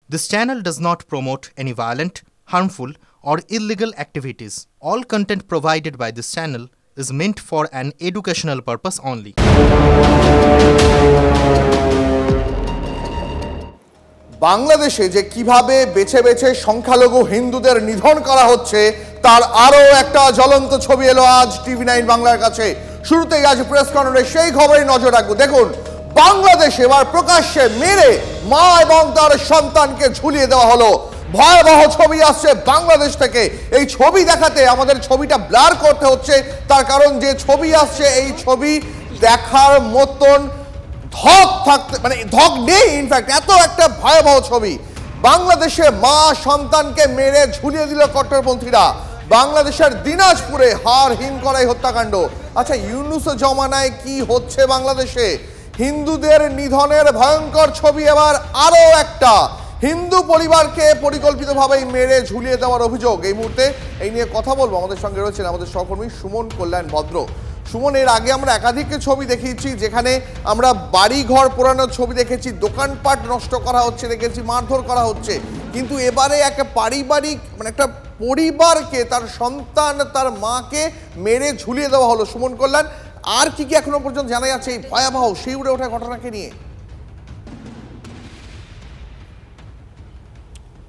This channel does not promote any violent, harmful, or illegal activities. All content provided by this channel is meant for an educational purpose only. বাংলাদেশে যে কিভাবে বেছে বেছে সংখ্যালঘু হিন্দুদের নিধন করা হচ্ছে তার আরো একটা জ্বলন্ত ছবি এলো আজ টিভি9 বাংলার কাছে। শুরুতেই আজ প্রেস কনফারেন্সে সেই খবরে নজর রাখবো। দেখুন, বাংলাদেশে এবার প্রকাশ্যে মেরে মা এবং তার সন্তানকে ঝুলিয়ে দেওয়া হলো। ভয়াবহ ছবি আসছে বাংলাদেশ থেকে। এই ছবি দেখাতে আমাদের ছবিটা ব্লার করতে হচ্ছে, তার কারণ যে ছবি আসছে এই ছবি দেখার মতন ধক থাকতে ধক নেই। ইনফ্যাক্ট এত একটা ভয়াবহ ছবি। বাংলাদেশে মা সন্তানকে মেরে ঝুলিয়ে দিল কট্টরপন্থীরা। বাংলাদেশের দিনাজপুরে হাড় হিম করাই হত্যাকাণ্ড। আচ্ছা, ইউনূস জমানায় কি হচ্ছে বাংলাদেশে? হিন্দুদের নিধনের ভয়ঙ্কর ছবি। এবার আরো একটা হিন্দু পরিবারকে পরিকল্পিতভাবে মেরে ঝুলিয়ে দেওয়ার অভিযোগ। এই মুহূর্তে এই নিয়ে কথা বলবো। আমাদের সঙ্গে রয়েছেন আমাদের সহকর্মী সুমন কল্যাণ ভদ্র। সুমন, এর আগে আমরা একাধিক ছবি দেখিয়েছি যেখানে আমরা বাড়ি ঘর পোড়ানোর ছবি দেখেছি, দোকানপাট নষ্ট করা হচ্ছে দেখেছি, মারধর করা হচ্ছে, কিন্তু এবারে একটা পারিবারিক একটা পরিবারকে, তার সন্তান তার মাকে মেরে ঝুলিয়ে দেওয়া হলো। সুমন কল্যাণ, আর কি কি এখনো পর্যন্ত জানা যাচ্ছে এই ভয়াবহ শিউরে ওঠা ঘটনাকে নিয়ে?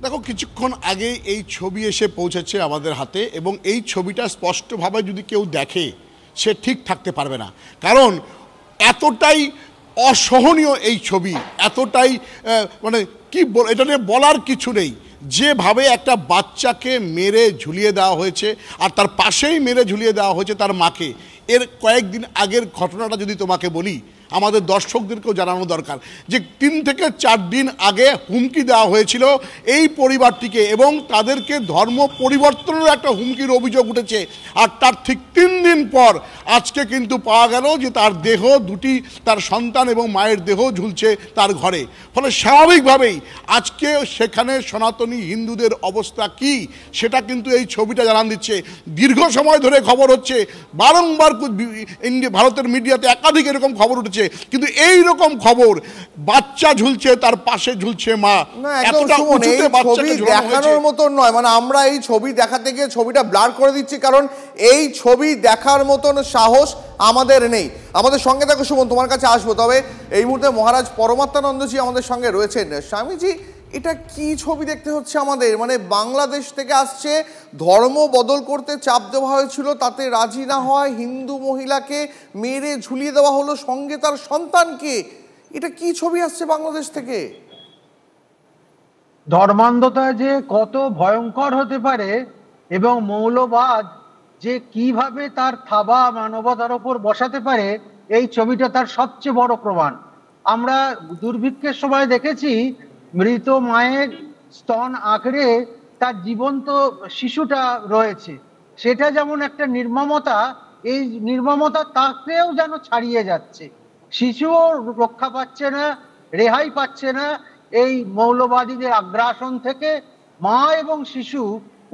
দেখো, কিছুক্ষণ আগে এই ছবি এসে পৌঁছেছে আমাদের হাতে, এবং এই ছবিটা স্পষ্টভাবে যদি কেউ দেখে সে ঠিক থাকতে পারবে না। কারণ এতটাই অসহনীয় এই ছবি, এতটাই কি এটা নিয়ে বলার কিছু নেই। যেভাবে একটা বাচ্চাকে মেরে ঝুলিয়ে দেওয়া হয়েছে, আর তার পাশেই মেরে ঝুলিয়ে দেওয়া হয়েছে তার মাকে। এর কয়েকদিন আগের ঘটনাটা যদি তোমাকে বলি, আমাদের দর্শকদেরকেও জানানো দরকার যে 3 থেকে 4 দিন আগে হুমকি দেওয়া হয়েছিল এই পরিবারটিকে, এবং তাদেরকে ধর্ম পরিবর্তনের একটা হুমকির অভিযোগ উঠেছে। আর তার ঠিক 3 দিন পর আজকে কিন্তু পাওয়া গেল যে তার দেহ দুটি, তার সন্তান এবং মায়ের দেহ ঝুলছে তার ঘরে। ফলে স্বাভাবিকভাবেই আজকে সেখানে সনাতনী হিন্দুদের অবস্থা কি সেটা কিন্তু এই ছবিটা জানান দিচ্ছে। দীর্ঘ সময় ধরে খবর হচ্ছে, বারংবার ভারতের মিডিয়াতে একাধিক এরকম খবর উঠেছে, কিন্তু এই রকম খবর বাচ্চা ঝুলছে, তার পাশে ঝুলছে মা। ছবি দেখানোর মতন নয়। আমরা এই ছবি দেখাতে গিয়ে ছবিটা ব্লার করে দিচ্ছি, কারণ এই ছবি দেখার মতন সাহস আমাদের নেই। আমাদের সঙ্গে থাকো সুমন, তোমার কাছে আসবো। তবে এই মুহূর্তে মহারাজ পরমাত্মানন্দজি আমাদের সঙ্গে রয়েছেন। স্বামীজি, এটা কি ছবি দেখতে হচ্ছে আমাদের? বাংলাদেশ থেকে আসছে, ধর্ম বদল করতে চাপ দেওয়া হয়েছিল, তাতে রাজি না হয় হিন্দু মহিলাকে মেরে ঝুলিয়ে দেওয়া হলো, সঙ্গে তার সন্তানকে। এটা কি ছবি আসছে বাংলাদেশ থেকে? ধর্মান্ধতা যে কত ভয়ঙ্কর হতে পারে এবং মৌলবাদ যে কিভাবে তার থাবা মানবতার উপর বসাতে পারে, এই ছবিটা তার সবচেয়ে বড় প্রমাণ। আমরা দুর্ভিক্ষের সময় দেখেছি মৃত মায়ের স্তন আঁকড়ে তার জীবন্ত শিশুটা রয়েছে। সেটা যেমন একটা নির্মমতা, এই নির্মমতা তাকেও যেন ছাড়িয়ে যাচ্ছে। শিশুও রক্ষা পাচ্ছে না, রেহাই পাচ্ছে না এই মৌলবাদীদের আগ্রাসন থেকে। মা এবং শিশু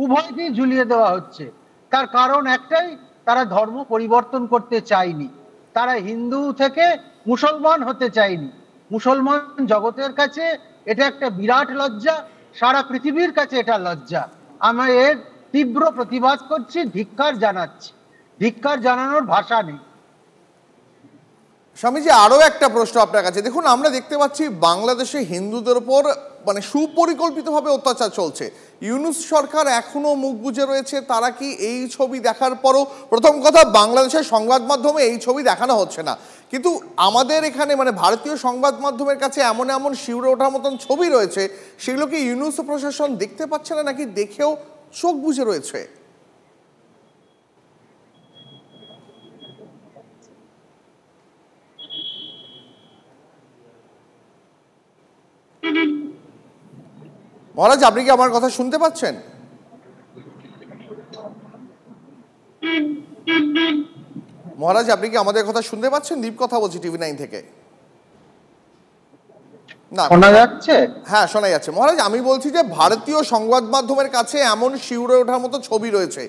উভয়কেই ঝুলিয়ে দেওয়া হচ্ছে। তার কারণ একটাই, তারা ধর্ম পরিবর্তন করতে চায়নি, তারা হিন্দু থেকে মুসলমান হতে চায়নি। মুসলমান জগতের কাছে এটা একটা বিরাট লজ্জা, সারা পৃথিবীর কাছে এটা লজ্জা। আমরা এর তীব্র প্রতিবাদ করছি, ধিক্কার জানাচ্ছি। ধিক্কার জানানোর ভাষা নেই। স্বামীজি, আরো একটা প্রশ্ন আপনার কাছে। দেখুন, আমরা দেখতে পাচ্ছি বাংলাদেশে হিন্দুদের উপর সুপরিকল্পিতভাবে অত্যাচার চলছে। ইউনূস সরকার এখনো মুখ বুজে রয়েছে। তারা কি এই ছবি দেখার পরও, প্রথম কথা, বাংলাদেশের সংবাদ মাধ্যমে এই ছবি দেখানো হচ্ছে না, কিন্তু আমাদের এখানে ভারতীয় সংবাদ মাধ্যমের কাছে এমন এমন শিউরে ওঠার মতন ছবি রয়েছে, সেগুলো কি ইউনূস প্রশাসন দেখতে পাচ্ছে না, নাকি দেখেও চোখ বুজে রয়েছে? মহারাজ, আপনি কি আমার কথা শুনতে পাচ্ছেন? মহারাজ, আপনি কি আমাদের কথা শুনতে পাচ্ছেন? দীপ কথা বলছি টিভি9 থেকে। না, শোনা যাচ্ছে? হ্যাঁ, শোনা যাচ্ছে। মহারাজ, আমি বলছি যে ভারতীয় সংবাদ মাধ্যমের কাছে এমন শিউরে ওঠার মতো ছবি রয়েছে,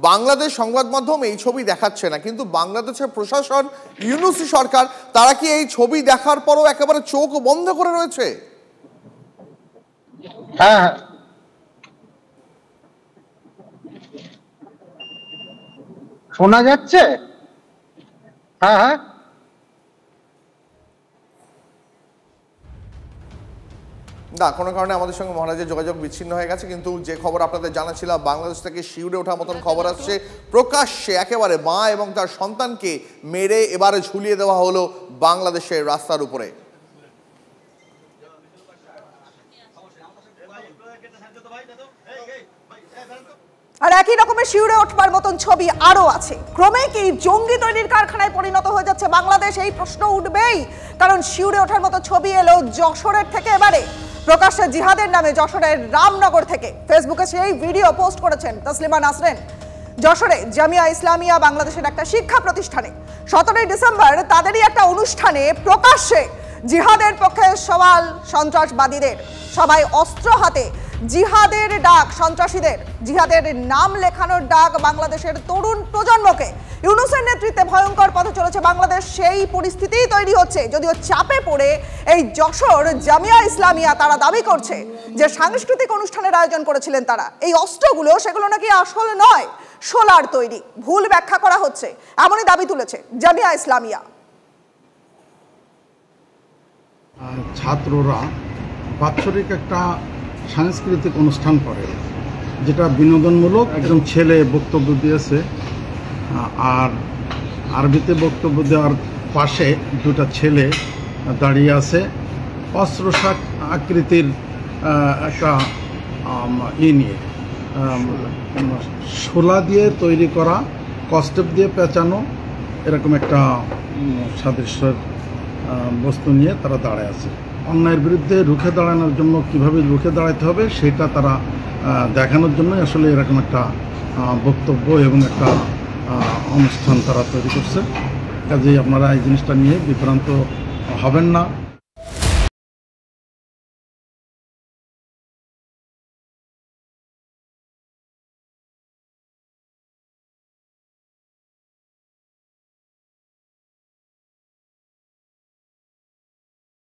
বাংলাদেশ সংবাদ মাধ্যম এই ছবি দেখাচ্ছে না, কিন্তু বাংলাদেশের প্রশাসন, ইউনূস সরকার, তারা কি এই ছবি দেখার পরও একেবারে চোখ বন্ধ করে রয়েছে? হ্যাঁ, শোনা যাচ্ছে? হ্যাঁ হ্যাঁ, না, কোনো কারণে আমাদের সঙ্গে মহারাজের যোগাযোগ বিচ্ছিন্ন হয়ে গেছে, কিন্তু যে খবর আপনাদের জানাচ্ছিলাম, বাংলাদেশ থেকে শিউরে ওঠার মতন খবর আসছে। প্রকাশ্যে একেবারে মা এবং তার সন্তানকে মেরে এবারে ঝুলিয়ে দেওয়া হলো বাংলাদেশের রাস্তার উপরে। আর একই রকমের শিউরে ওঠবার মতন ছবি আরো আছে। ক্রমে কি জঙ্গি তৈরির কারখানায় পরিণত হয়ে যাচ্ছে বাংলাদেশ, এই প্রশ্ন উঠবেই। কারণ শিউরে ওঠার মতো ছবি এলো যশোরের থেকে। এবারে প্রকাশ্যে জিহাদের নামে যশোরের রামনগর থেকে ফেসবুকে সেই ভিডিও পোস্ট করেছেন তসলিমা নাসরিন। যশোরে জামিয়া ইসলামিয়া বাংলাদেশের একটা শিক্ষা প্রতিষ্ঠানে 17 ডিসেম্বর তাদেরই একটা অনুষ্ঠানে প্রকাশ্যে জিহাদের পক্ষে সওয়াল সন্ত্রাসবাদীদের, সবাই অস্ত্র হাতে জিহাদের ডাক, সন্ত্রাসীদের জিহাদের নাম লেখানোর ডাক বাংলাদেশের তরুণ প্রজন্মকে। ইউনূসের নেতৃত্বে ভয়ঙ্কর পথে চলেছে বাংলাদেশ, সেই পরিস্থিতিই তৈরি হচ্ছে। যদিও চাপে পড়ে এই যশোর জামিয়া ইসলামিয়া তারা দাবি করছে যে সাংস্কৃতিক অনুষ্ঠানের আয়োজন করেছিলেন তারা, এই অস্ত্রগুলো সেগুলো নাকি আসল নয়, সোলার তৈরি, ভুল ব্যাখ্যা করা হচ্ছে, এমনই দাবি তুলেছে জামিয়া ইসলামিয়া। ছাত্ররা বাৎসরিক একটা সাংস্কৃতিক অনুষ্ঠান করে, যেটা বিনোদনমূলক। একজন ছেলে বক্তব্য দিয়েছে, আর আরবিতে বক্তব্য দেওয়ার পাশে দুটা ছেলে দাঁড়িয়ে আছে। অস্ত্র আকৃতির একটা নিয়ে শোলা দিয়ে তৈরি করা, কস্টেপ দিয়ে পেঁচানো, এরকম একটা সাদৃশ্যের বস্তু নিয়ে তারা দাঁড়ায় আছে। অন্যায়ের বিরুদ্ধে রুখে দাঁড়ানোর জন্য কিভাবে রুখে দাঁড়াতে হবে সেটা তারা দেখানোর জন্যই আসলে এরকম একটা বক্তব্য এবং একটা অনুষ্ঠান তারা তৈরি করছে। কাজেই আপনারা এই জিনিসটা নিয়ে বিভ্রান্ত হবেন না।